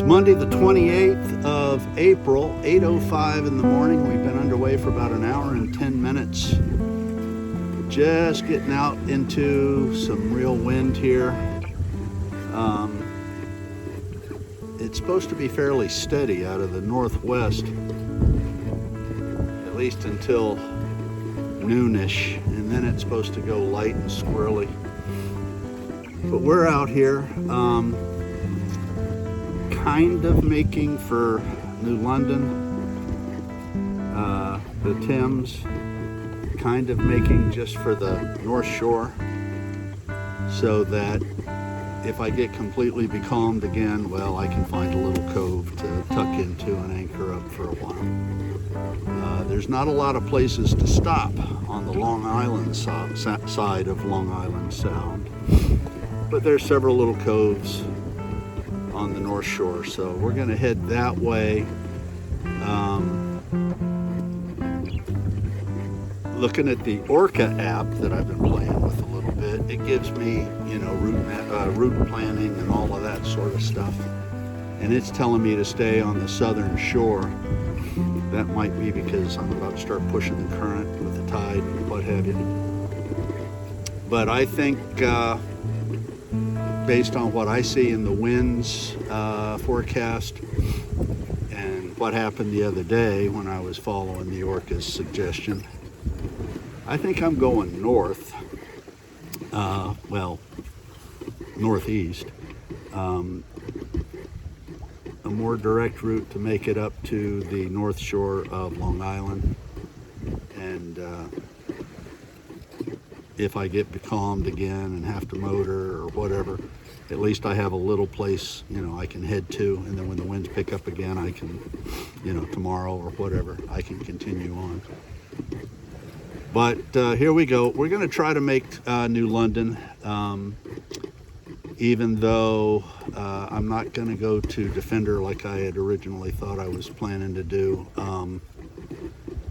It's Monday the 28th of April, 8:05 in the morning. We've been underway for about an hour and 10 minutes. Just getting out into some real wind here. It's supposed to be fairly steady out of the northwest, at least until noonish, and then it's supposed to go light and squirrely. But we're out here kind of making for New London, the Thames, kind of making just for the North Shore, so that if I get completely becalmed again, well, I can find a little cove to tuck into and anchor up for a while. There's not a lot of places to stop on the Long Island side of Long Island Sound, but there's several little coves on the North Shore, so we're going to head that way. Looking at the Orca app that I've been playing with a little bit, it gives me, route planning and all of that sort of stuff, and it's telling me to stay on the southern shore. That might be because I'm about to start pushing the current with the tide and what have you. But I think based on what I see in the winds forecast and what happened the other day when I was following the Orca's suggestion, I think I'm going north, northeast, a more direct route to make it up to the north shore of Long Island. And if I get becalmed again and have to motor or whatever, at least I have a little place, I can head to, and then when the winds pick up again, I can, tomorrow or whatever, I can continue on. But here we go. We're going to try to make New London, even though I'm not going to go to Defender like I had originally thought I was planning to do.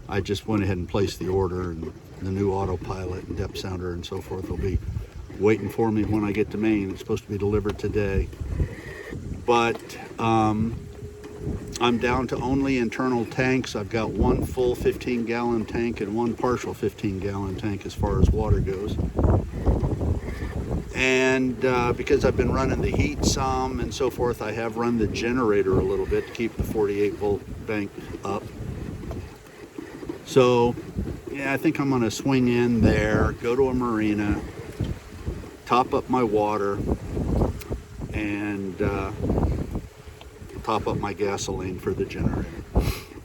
I just went ahead and placed the order, and the new autopilot and depth sounder and so forth will be waiting for me when I get to Maine. It's supposed to be delivered today. But I'm down to only internal tanks. I've got one full 15-gallon tank and one partial 15-gallon tank as far as water goes. And because I've been running the heat some and so forth, I have run the generator a little bit to keep the 48-volt bank up. So, yeah, I think I'm going to swing in there, go to a marina, top up my water, and top up my gasoline for the generator.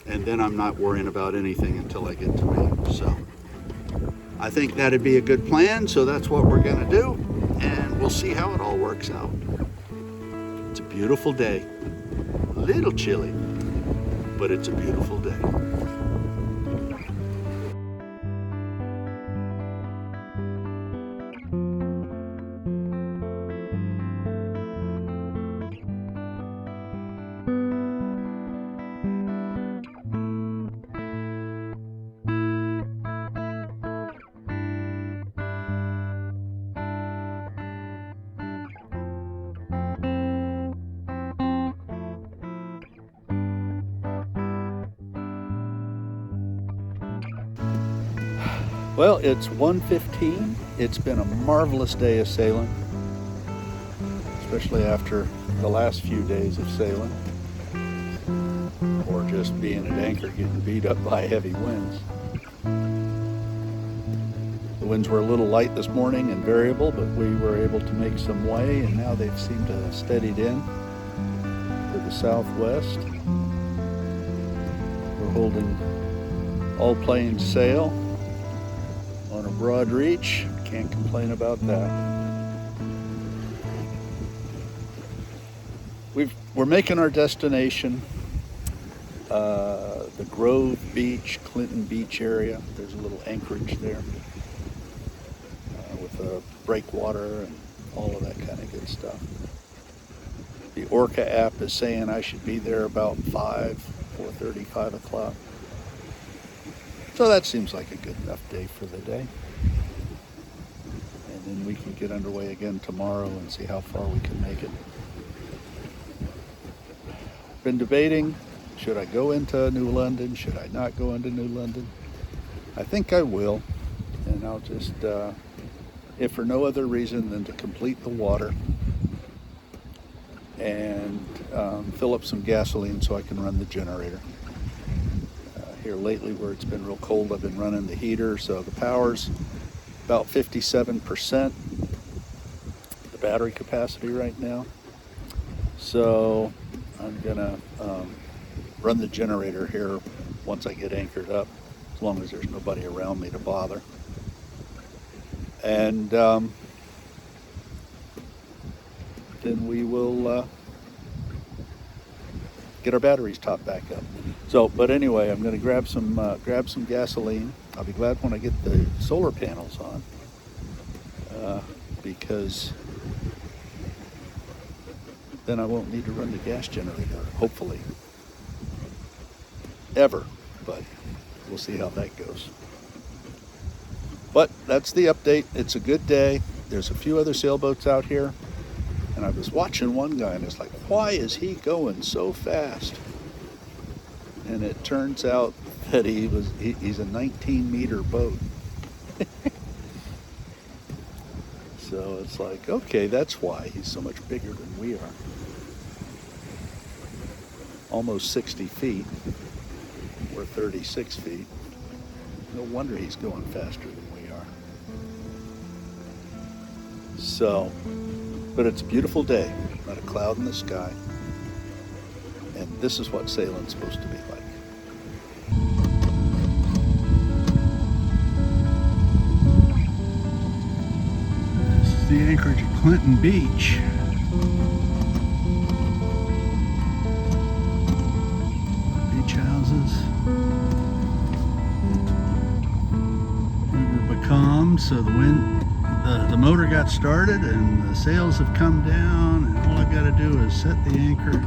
And then I'm not worrying about anything until I get to Maine. So I think that'd be a good plan. So that's what we're going to do. And we'll see how it all works out. It's a beautiful day. A little chilly, but it's a beautiful day. Well, it's 1:15. It's been a marvelous day of sailing, especially after the last few days of sailing, or just being at anchor getting beat up by heavy winds. The winds were a little light this morning and variable, but we were able to make some way, and now they've seemed to have steadied in to the southwest. We're holding all planes sail on a broad reach. Can't complain about that. We're making our destination, the Grove Beach, Clinton Beach area. There's a little anchorage there with a breakwater and all of that kind of good stuff. The Orca app is saying I should be there about 4:30, 5 o'clock. So that seems like a good enough day for the day. And then we can get underway again tomorrow and see how far we can make it. been debating, should I go into New London? Should I not go into New London? I think I will, and I'll just, if for no other reason than to complete the water and fill up some gasoline so I can run the generator. Here lately where it's been real cold, I've been running the heater, so the power's about 57%, the battery capacity right now. So I'm gonna run the generator here once I get anchored up, as long as there's nobody around me to bother. And then we will get our batteries topped back up. So, but anyway, I'm going to grab some gasoline. I'll be glad when I get the solar panels on, because then I won't need to run the gas generator, hopefully, ever. But we'll see how that goes. But that's the update. It's a good day. There's a few other sailboats out here. And I was watching one guy and it's like, why is he going so fast? And it turns out that he's a 19-meter boat. So it's like, okay, that's why he's so much bigger than we are. Almost 60 feet. We're 36 feet. No wonder he's going faster than we are. So, but it's a beautiful day, not a cloud in the sky. And this is what sailing's supposed to be like. This is the anchorage at Clinton Beach. Beach houses. We were becalmed, so the wind, the motor got started and the sails have come down, and all I've got to do is set the anchor